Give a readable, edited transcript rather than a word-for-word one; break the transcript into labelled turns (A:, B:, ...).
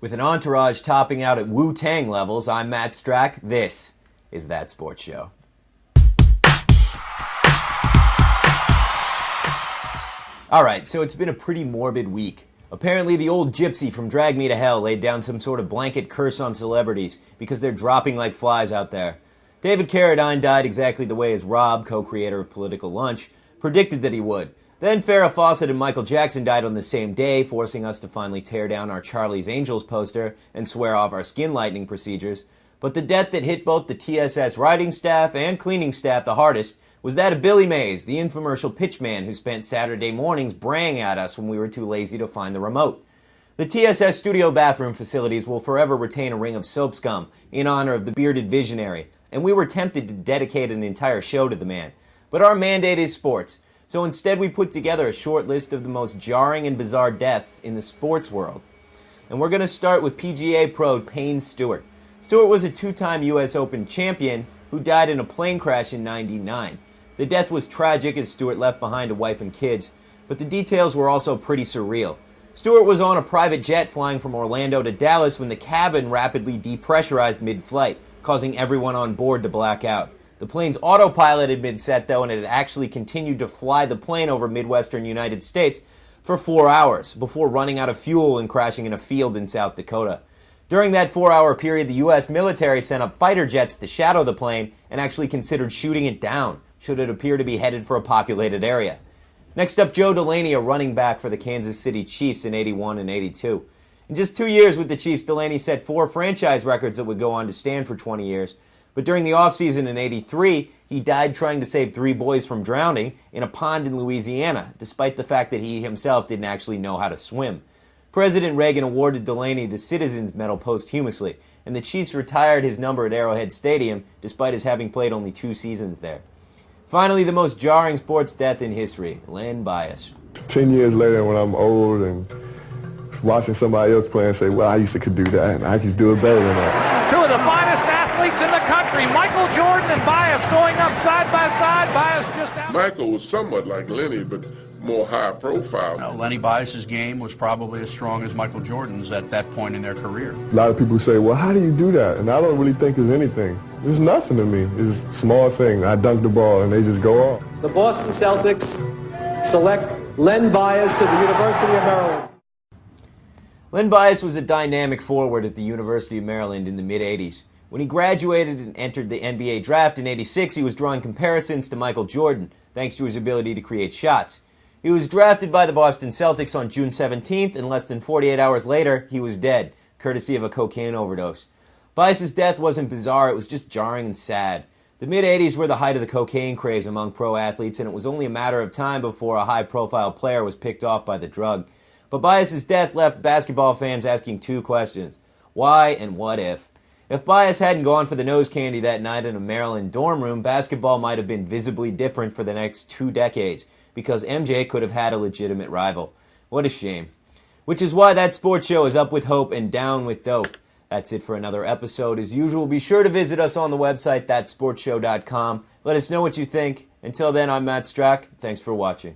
A: With an entourage topping out at Wu-Tang levels, I'm Matt Straq. This is That Sports Show. Alright, so it's been a pretty morbid week. Apparently the old gypsy from Drag Me to Hell laid down some sort of blanket curse on celebrities because they're dropping like flies out there. David Carradine died exactly the way his Rob, co-creator of Political Lunch, predicted that he would. Then Farrah Fawcett and Michael Jackson died on the same day, forcing us to finally tear down our Charlie's Angels poster and swear off our skin lightening procedures. But the death that hit both the TSS writing staff and cleaning staff the hardest was that of Billy Mays, the infomercial pitchman who spent Saturday mornings braying at us when we were too lazy to find the remote. The TSS studio bathroom facilities will forever retain a ring of soap scum in honor of the bearded visionary, and we were tempted to dedicate an entire show to the man. But our mandate is sports. So instead we put together a short list of the most jarring and bizarre deaths in the sports world. And we're going to start with PGA pro Payne Stewart. Stewart was a two-time U.S. Open champion who died in a plane crash in '99. The death was tragic as Stewart left behind a wife and kids, but the details were also pretty surreal. Stewart was on a private jet flying from Orlando to Dallas when the cabin rapidly depressurized mid-flight, causing everyone on board to black out. The plane's autopilot had been set, though, and it had actually continued to fly the plane over Midwestern United States for 4 hours before running out of fuel and crashing in a field in South Dakota. During that 4-hour period, the U.S. military sent up fighter jets to shadow the plane and actually considered shooting it down should it appear to be headed for a populated area. Next up, Joe Delaney, a running back for the Kansas City Chiefs in '81 and '82. In just 2 years with the Chiefs, Delaney set 4 franchise records that would go on to stand for 20 years. But during the offseason in '83, he died trying to save 3 boys from drowning in a pond in Louisiana, despite the fact that he himself didn't actually know how to swim. President Reagan awarded Delaney the Citizens Medal posthumously, and the Chiefs retired his number at Arrowhead Stadium, despite his having played only 2 seasons there. Finally, the most jarring sports death in history, Len Bias.
B: 10 years later, when I'm old and watching somebody else play and say, well, I used to could do that, and I could do it better than that.
C: 2 of the finest athletes in the country, Michael Jordan and Bias going up side by side. Bias just out.
D: Michael was somewhat like Lenny, but more high profile.
E: Lenny Bias's game was probably as strong as Michael Jordan's at that point in their career.
B: A lot of people say, well, how do you do that? And I don't really think it's anything. It's nothing to me. It's a small thing. I dunk the ball and they just go off.
F: The Boston Celtics select Len Bias of the University of Maryland.
A: Len Bias was a dynamic forward at the University of Maryland in the mid-'80s. When he graduated and entered the NBA draft in '86, he was drawing comparisons to Michael Jordan, thanks to his ability to create shots. He was drafted by the Boston Celtics on June 17th, and less than 48 hours later, he was dead, courtesy of a cocaine overdose. Bias's death wasn't bizarre, it was just jarring and sad. The mid-'80s were the height of the cocaine craze among pro athletes, and it was only a matter of time before a high-profile player was picked off by the drug. But Bias's death left basketball fans asking 2 questions. Why and what if? If Bias hadn't gone for the nose candy that night in a Maryland dorm room, basketball might have been visibly different for the next 2 decades, because MJ could have had a legitimate rival. What a shame. Which is why That Sports Show is up with hope and down with dope. That's it for another episode. As usual, be sure to visit us on the website, thatsportshow.com. Let us know what you think. Until then, I'm Matt Straq. Thanks for watching.